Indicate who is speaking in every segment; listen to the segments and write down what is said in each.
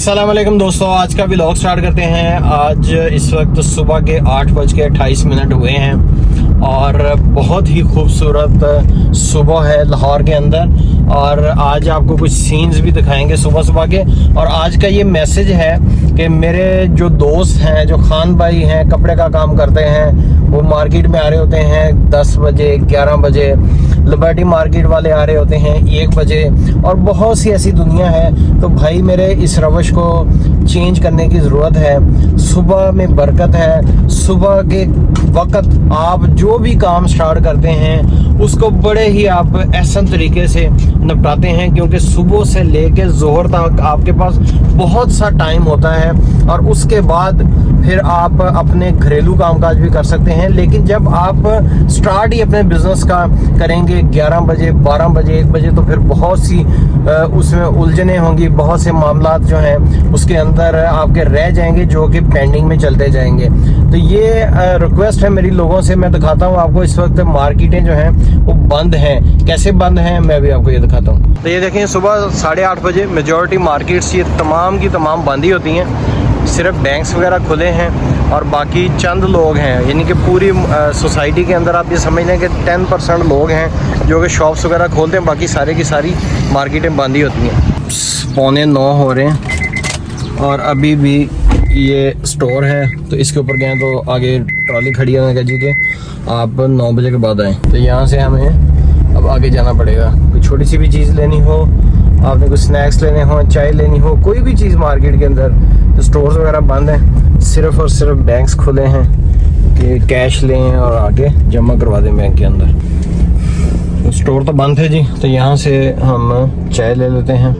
Speaker 1: अस्सलाम वालेकुम दोस्तों, आज का व्लॉग स्टार्ट करते हैं। आज इस वक्त सुबह के 8:28 हुए हैं और बहुत ही खूबसूरत सुबह है लाहौर के अंदर। और आज आपको कुछ सीन्स भी दिखाएंगे सुबह सुबह के। और आज का ये मैसेज है कि मेरे जो दोस्त हैं, जो खान भाई हैं, कपड़े का काम करते हैं, वो मार्केट में आ रहे होते हैं 10 बजे 11 बजे, लिबर्टी मार्केट वाले आ रहे होते हैं 1 बजे, और बहुत सी ऐसी दुनिया है। तो भाई मेरे इस रवश को चेंज करने की ज़रूरत है। सुबह में बरकत है। सुबह के वक्त आप जो भी काम स्टार्ट करते हैं उसको बड़े ही आप एहसन तरीके से निपटाते हैं, क्योंकि सुबह से लेके जोहर तक आपके पास बहुत सा टाइम होता है और उसके बाद फिर आप अपने घरेलू कामकाज भी कर सकते हैं। लेकिन जब आप स्टार्ट ही अपने बिजनेस का करेंगे 11 बजे 12 बजे 1 बजे, तो फिर बहुत सी उसमें उलझने होंगी, बहुत से मामलात जो हैं उसके अंदर आपके रह जाएंगे, जो कि पेंडिंग में चलते जाएंगे। तो ये रिक्वेस्ट है मेरी लोगों से। मैं दिखाता हूँ आपको इस वक्त मार्केटें जो हैं वो बंद हैं। कैसे बंद हैं मैं भी आपको ये दिखाता हूँ। तो ये देखें, सुबह 8:30 बजे मेजॉरिटी मार्केट्स ये तमाम की तमाम बंद ही होती हैं। सिर्फ बैंक्स वगैरह खुले हैं और बाकी चंद लोग हैं, यानी कि पूरी सोसाइटी के अंदर आप ये समझ लें कि 10% लोग हैं जो कि शॉप्स वगैरह खोलते हैं। बाकी सारे की सारी मार्केटें बंद ही होती हैं। 8:45 हो रहे हैं और अभी भी ये स्टोर है, तो इसके ऊपर गए तो आगे ट्रॉली खड़ी है। कह जी कि आप 9 बजे के बाद आएँ। तो यहाँ से हमें अब आगे जाना पड़ेगा। कोई छोटी सी भी चीज़ लेनी हो, आपने कुछ स्नैक्स लेने हो, चाय लेनी हो, कोई भी चीज़ मार्केट के अंदर, तो स्टोर्स वगैरह बंद हैं। सिर्फ और सिर्फ बैंक्स खुले हैं कि कैश लें और आगे जमा करवा दें बैंक के अंदर। तो स्टोर तो बंद है जी। तो यहाँ से हम चाय ले लेते हैं।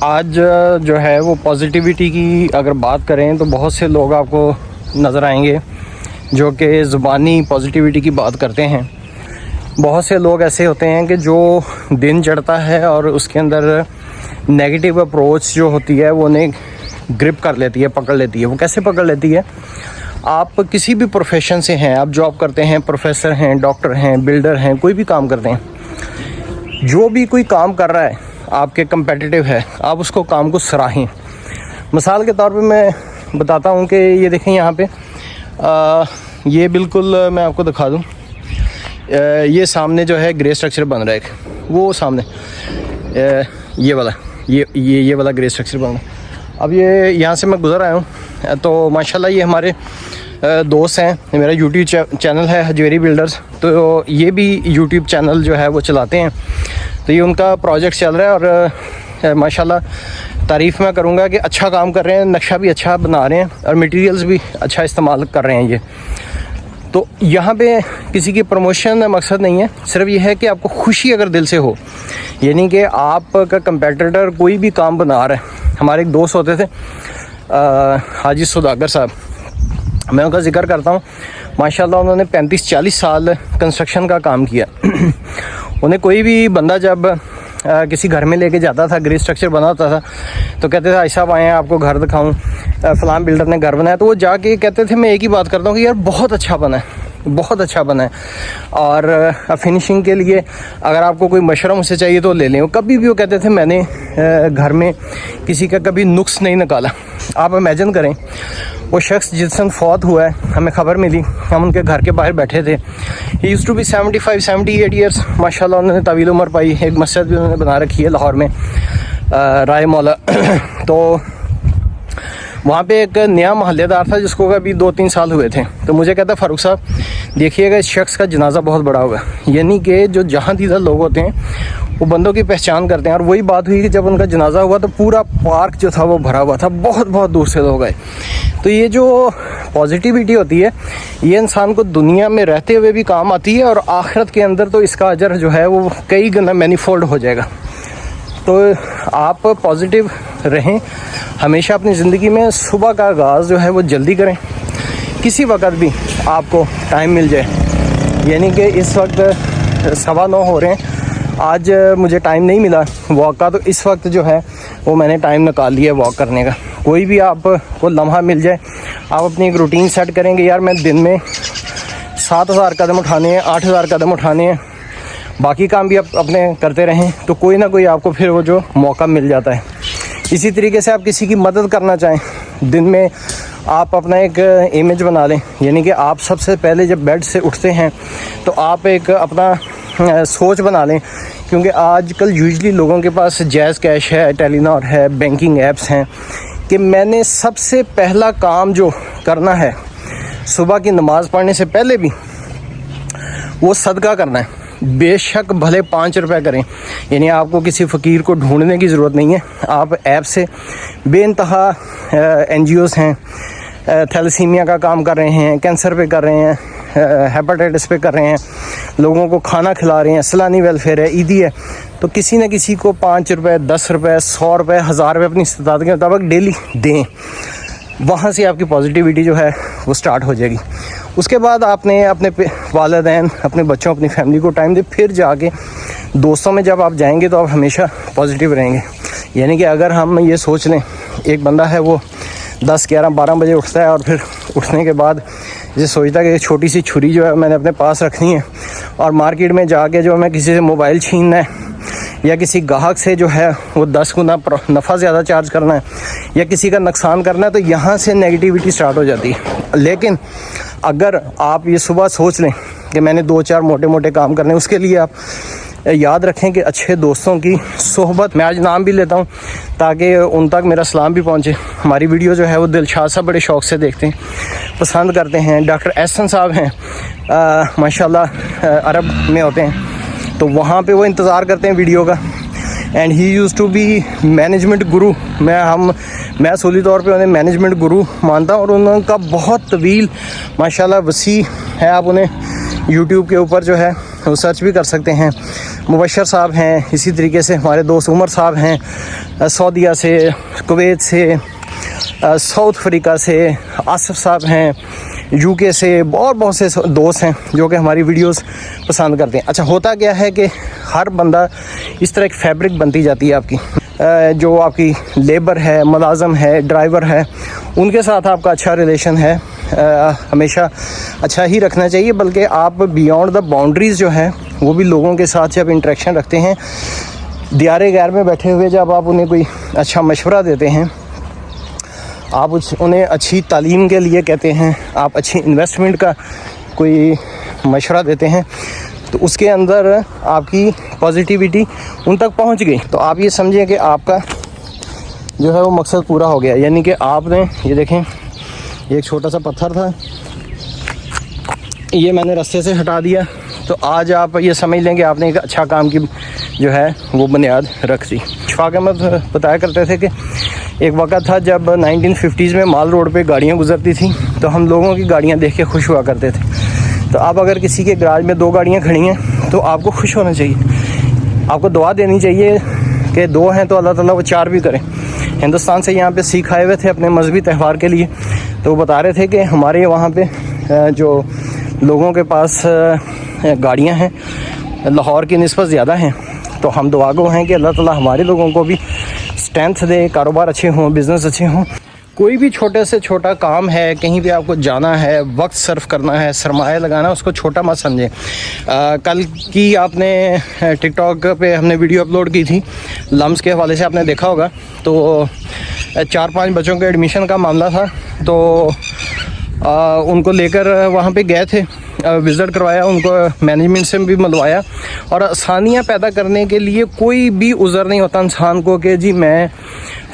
Speaker 1: आज जो है वो पॉजिटिविटी की अगर बात करें तो बहुत से लोग आपको नज़र आएंगे जो कि ज़ुबानी पॉजिटिविटी की बात करते हैं। बहुत से लोग ऐसे होते हैं कि जो दिन चढ़ता है और उसके अंदर नेगेटिव अप्रोच जो होती है वो उन्हें ग्रिप कर लेती है, पकड़ लेती है। वो कैसे पकड़ लेती है? आप किसी भी प्रोफेशन से हैं, आप जॉब करते हैं, प्रोफेसर हैं, डॉक्टर हैं, बिल्डर हैं, कोई भी काम करते हैं, जो भी कोई काम कर रहा है आपके कंपेटिटिव है, आप उसको काम को सराहें। मिसाल के तौर पे मैं बताता हूँ कि ये देखें यहाँ पे ये बिल्कुल मैं आपको दिखा दूँ। ये सामने जो है ग्रे स्ट्रक्चर बन रहा है एक, वो सामने ये वाला ग्रे स्ट्रक्चर बन रहा है। अब ये यहाँ से मैं गुजर आया हूँ तो माशाल्लाह ये हमारे दोस्त हैं। मेरा यूट्यूब चैनल है हजवेरी बिल्डर्स, तो ये भी यूट्यूब चैनल जो है वो चलाते हैं। तो ये उनका प्रोजेक्ट चल रहा है और माशाल्लाह तारीफ़ मैं करूँगा कि अच्छा काम कर रहे हैं, नक्शा भी अच्छा बना रहे हैं और मटेरियल्स भी अच्छा इस्तेमाल कर रहे हैं ये। तो यहाँ पे किसी की प्रमोशन मकसद नहीं है, सिर्फ ये है कि आपको खुशी अगर दिल से हो, यानी कि आपका कंपेटिटर कोई भी काम बना रहा है। हमारे एक दोस्त होते थे हाजी सौदागर साहब, मैं उनका जिक्र करता हूँ। माशाल्लाह उन्होंने 35-40 साल कंस्ट्रक्शन का काम किया। उन्हें कोई भी बंदा जब किसी घर में लेके जाता था, ग्रे स्ट्रक्चर बना होता था, तो कहते थे भाई साहब आए हैं आपको घर दिखाऊं, फलां बिल्डर ने घर बनाया। तो वो जाके कहते थे मैं एक ही बात करता हूँ कि यार बहुत अच्छा बना है, बहुत अच्छा बना है। और फिनिशिंग के लिए अगर आपको कोई मशवरा मुझसे चाहिए तो ले लें। कभी भी वो कहते थे मैंने घर में किसी का कभी नुक्स नहीं निकाला। आप इमेजिन करें, वो शख्स जिस दिन फौत हुआ है, हमें ख़बर मिली, हम उनके घर के बाहर बैठे थे। ही यूज़ टू बी 75-78 ईयर्स, माशाल्लाह उन्होंने तवील उम्र पाई। एक मस्जिद भी उन्होंने बना रखी है लाहौर में, राय मौला। तो वहाँ पे एक नया मोहल्लेदार था जिसको अभी 2-3 साल हुए थे। तो मुझे कहता, फ़ारूक साहब देखिएगा इस शख्स का जनाजा बहुत बड़ा होगा। यानी कि जो जहाँ दीदा लोग होते हैं वो बंदों की पहचान करते हैं। और वही बात हुई कि जब उनका जनाजा हुआ तो पूरा पार्क जो था वो भरा हुआ था, बहुत बहुत दूर से लोग आए। तो ये जो पॉजिटिविटी होती है ये इंसान को दुनिया में रहते हुए भी काम आती है, और आखिरत के अंदर तो इसका अजर जो है वो कई गुना मैनीफोल्ड हो जाएगा। तो आप पॉजिटिव रहें हमेशा अपनी ज़िंदगी में। सुबह का आगाज़ जो है वो जल्दी करें, किसी वक्त भी आपको टाइम मिल जाए। यानी कि इस वक्त 9:15 हो रहे हैं, आज मुझे टाइम नहीं मिला वॉक का, तो इस वक्त जो है वो मैंने टाइम निकाल लिया वॉक करने का। कोई भी आपको लम्हा मिल जाए, आप अपनी एक रूटीन सेट करेंगे, यार मैं दिन में 7,000 कदम उठाने हैं, 8,000 कदम उठाने हैं, बाकी काम भी आप अपने करते रहें, तो कोई ना कोई आपको फिर वो जो मौका मिल जाता है। इसी तरीके से आप किसी की मदद करना चाहें, दिन में आप अपना एक इमेज बना लें। यानी कि आप सबसे पहले जब बेड से उठते हैं तो आप एक अपना सोच बना लें, क्योंकि आजकल यूजुअली लोगों के पास जैज़ कैश है, टेलीनॉर है, बैंकिंग ऐप्स हैं, कि मैंने सबसे पहला काम जो करना है सुबह की नमाज़ पढ़ने से पहले भी वो सदका करना है। बेशक भले 5 रुपये करें, यानी आपको किसी फ़कीर को ढूंढने की ज़रूरत नहीं है। आप ऐप से बेइंतहा NGOs हैं, थैलेसीमिया का काम कर रहे हैं, कैंसर पे कर रहे हैं, हेपेटाइटिस पे कर रहे हैं, लोगों को खाना खिला रहे हैं, सलानी वेलफेयर है, ईदी है। तो किसी न किसी को 5 रुपये, 10 रुपये, 100 रुपये, 1000 रुपये अपनी इस्तात के मुताबिक डेली दें। वहाँ से आपकी पॉजिटिविटी जो है वो स्टार्ट हो जाएगी। उसके बाद आपने अपने वालिदैन, अपने बच्चों, अपनी फैमिली को टाइम दे। फिर जाके दोस्तों में जब आप जाएंगे तो आप हमेशा पॉजिटिव रहेंगे। यानी कि अगर हम ये सोच लें, एक बंदा है वो 10, 11, 12 बजे उठता है, और फिर उठने के बाद ये सोचता है कि छोटी सी छुरी जो है मैंने अपने पास रखनी है, और मार्केट में जाके जो मैं किसी से मोबाइल छीनना है, या किसी ग्राहक से जो है वो 10 गुना नफ़ा ज़्यादा चार्ज करना है, या किसी का नुकसान करना है, तो यहाँ से नेगेटिविटी स्टार्ट हो जाती है। लेकिन अगर आप ये सुबह सोच लें कि मैंने 2-4 मोटे मोटे काम करने, उसके लिए आप याद रखें कि अच्छे दोस्तों की सोहबत, मैं आज नाम भी लेता हूँ ताकि उन तक मेरा सलाम भी पहुँचे। हमारी वीडियो जो है वो दिलशाद साहब बड़े शौक़ से देखते हैं, पसंद करते हैं। डॉक्टर एहसन साहब हैं, माशाल्लाह अरब में होते हैं, तो वहाँ पे वो इंतज़ार करते हैं वीडियो का। And he used to be management guru. मैं असूली तौर पे उन्हें मैनेजमेंट गुरु मानता हूँ, और उनका बहुत तवील माशाल्लाह वसी है। आप उन्हें यूट्यूब के ऊपर जो है वो सर्च भी कर सकते हैं। मुबशर साहब हैं, इसी तरीके से हमारे दोस्त उमर साहब हैं, सऊदीया से, कुवैत से, साउथ अफ्रीका से, आसिफ साहब हैं, UK से, बहुत से दोस्त हैं जो कि हमारी वीडियोस पसंद करते हैं। अच्छा, होता क्या है कि हर बंदा इस तरह एक फैब्रिक बनती जाती है आपकी। जो आपकी लेबर है, मुलाजम है, ड्राइवर है, उनके साथ आपका अच्छा रिलेशन है, हमेशा अच्छा ही रखना चाहिए। बल्कि आप बियॉन्ड द बाउंड्रीज़ जो है वो भी लोगों के साथ जब इंटरेक्शन रखते हैं, दियारे गैर में बैठे हुए जब आप उन्हें कोई अच्छा मशवरा देते हैं, आप उन्हें अच्छी तालीम के लिए कहते हैं, आप अच्छी इन्वेस्टमेंट का कोई मशवरा देते हैं, तो उसके अंदर आपकी पॉजिटिविटी उन तक पहुंच गई, तो आप ये समझें कि आपका जो है वो मकसद पूरा हो गया। यानी कि आपने ये देखें, ये एक छोटा सा पत्थर था, ये मैंने रास्ते से हटा दिया, तो आज आप ये समझ लें कि आपने एक अच्छा काम की जो है वो बुनियाद रख दी। शफाक अहमद बताया करते थे कि एक वक्त था जब 1950s में माल रोड पे गाड़ियाँ गुजरती थी, तो हम लोगों की गाड़ियाँ देख के खुश हुआ करते थे। तो अब अगर किसी के गराज में 2 गाड़ियाँ खड़ी हैं तो आपको खुश होना चाहिए, आपको दुआ देनी चाहिए कि 2 हैं तो अल्लाह ताला वो 4 भी करें। हिंदुस्तान से यहाँ पे सिख आए हुए थे अपने मजहबी त्यौहार के लिए, तो वो बता रहे थे कि हमारे वहाँ पे जो लोगों के पास गाड़ियाँ हैं लाहौर की निस्बत ज़्यादा हैं, तो हम दुआगो हैं कि अल्लाह ताला हमारे लोगों को भी स्ट्रेंथ दे, कारोबार अच्छे हों, बिज़नेस अच्छे हों, कोई भी छोटे से छोटा काम है, कहीं भी आपको जाना है, वक्त सर्फ करना है, सरमाया लगाना, उसको छोटा मत समझें। कल की आपने टिकटॉक पे हमने वीडियो अपलोड की थी लम्स के हवाले से, आपने देखा होगा। तो 4-5 बच्चों के एडमिशन का मामला था, तो उनको लेकर वहाँ पे गए थे, विज़िट करवाया, उनको मैनेजमेंट से भी मिलवाया। और आसानियाँ पैदा करने के लिए कोई भी उज़र नहीं होता इंसान को कि जी मैं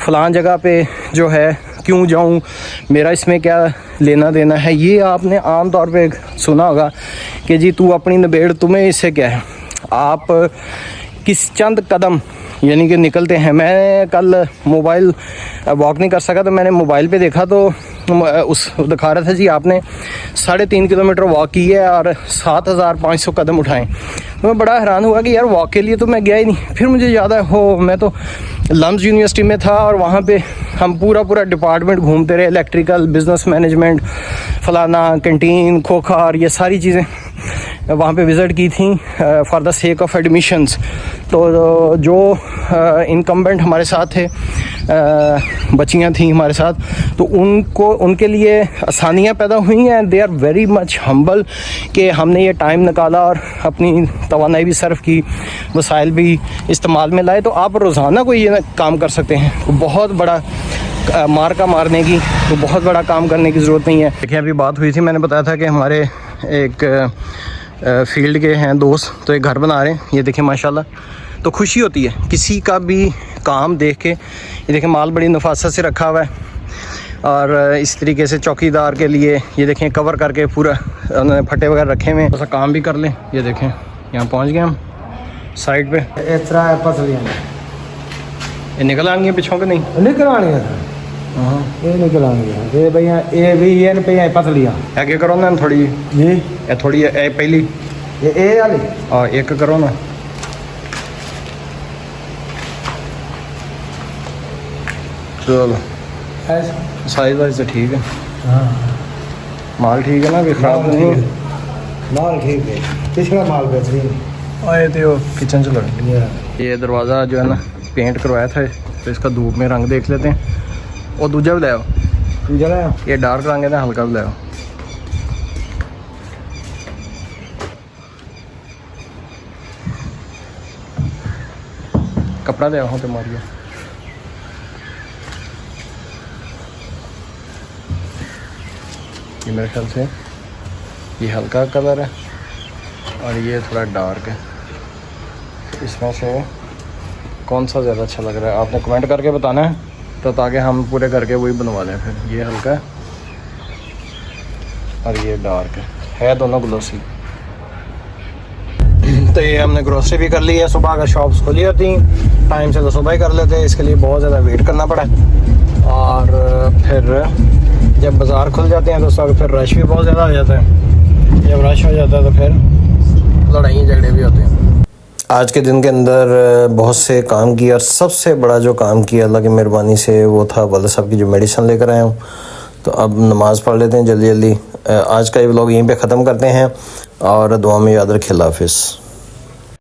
Speaker 1: फ़लाँ जगह पे जो है क्यों जाऊं, मेरा इसमें क्या लेना देना है। ये आपने आम तौर पे सुना होगा कि जी तू अपनी निबेड़, तुम्हें इससे क्या है। आप किस चंद कदम यानी कि निकलते हैं। मैं कल मोबाइल वॉक नहीं कर सका, तो मैंने मोबाइल पे देखा, तो उस दिखा रहा था जी आपने 3.5 किलोमीटर वॉक की है और 7,500 कदम उठाएं। तो मैं बड़ा हैरान हुआ कि यार वॉक के लिए तो मैं गया ही नहीं। फिर मुझे याद है मैं तो लम्स यूनिवर्सिटी में था और वहाँ पे हम पूरा डिपार्टमेंट घूमते रहे, इलेक्ट्रिकल, बिज़नेस मैनेजमेंट, फलाना, कैंटीन, खोखा और ये सारी चीज़ें वहाँ पे विज़िट की थी for the sake of admissions. तो जो इनकम्बेंट हमारे साथ थे, बच्चियाँ थी हमारे साथ, तो उनके लिए आसानियाँ पैदा हुई हैं। They are very much humble कि हमने ये टाइम निकाला और अपनी तवानाई भी सर्फ की, वसाइल भी इस्तेमाल में लाए। तो आप रोज़ाना कोई ये काम कर सकते हैं, बहुत बड़ा मारने की, तो बहुत बड़ा काम करने की ज़रूरत नहीं है। देखिए अभी बात हुई थी, मैंने बताया था कि हमारे एक फील्ड के हैं दोस्त, तो एक घर बना रहे हैं। ये देखिए माशाल्लाह, तो खुशी होती है किसी का भी काम देख के। ये देखिए माल बड़ी नफासत से रखा हुआ है और इस तरीके से चौकीदार के लिए ये देखें कवर करके पूरा उन्होंने फटे वगैरह रखे हुए हैं, थोड़ा सा काम भी कर लें। ये देखें यहाँ पहुँच गए हम साइड पे।
Speaker 2: इस तरह पसलियाँ
Speaker 1: ये निकल आएंगे पिछों के नहीं
Speaker 2: निकल आनी है, ये निकल आनी है। ये भैया ये भी ये पे पसलियाँ
Speaker 1: आगे करो ना थोड़ी
Speaker 2: जी,
Speaker 1: ये थोड़ी पहली
Speaker 2: ये वाली
Speaker 1: और एक करो ना। चलो साइज वाइज तो ठीक है।
Speaker 2: हाँ
Speaker 1: माल ठीक है ना, कि खराब नहीं है?
Speaker 2: माल ठीक है, पिछला माल बेहतरीन।
Speaker 1: आए थे वो किचन चलो। ये दरवाज़ा जो है ना पेंट करवाया था, तो इसका धूप में रंग देख लेते हैं। और दूजा भी लाओ, ये डार्क रंग है ना, हल्का भी लाओ। कपड़ा ले आओ तो मारिए। ये मेरे ख्याल से ये हल्का कलर है और ये थोड़ा डार्क है। इसमें से कौन सा ज़्यादा अच्छा लग रहा है आपने कमेंट करके बताना है, तो ताकि हम पूरे करके वही बनवा लें। फिर ये हल्का है और ये डार्क है दोनों ग्लोसी। तो ये हमने ग्रोसरी भी कर ली है। सुबह अगर शॉप्स खुली होती टाइम से तो सुबह ही कर लेते हैं, इसके लिए बहुत ज़्यादा वेट करना पड़ा। और फिर जब बाज़ार खुल जाते हैं तो उस वक्त फिर रश भी बहुत ज़्यादा हो जाता है। जब रश हो जाता है तो फिर लड़ाई झगड़े भी होते हैं। आज के दिन के अंदर बहुत से काम किया और सबसे बड़ा जो काम किया अल्लाह की मेहरबानी से वो था वाला साहब की जो मेडिसिन लेकर आया हूँ। तो अब नमाज़ पढ़ लेते हैं जल्दी जल्दी। आज का ये व्लॉग यहीं पे ख़त्म करते हैं और दुआ में याद रखें। अल्लाह हाफ़िज़।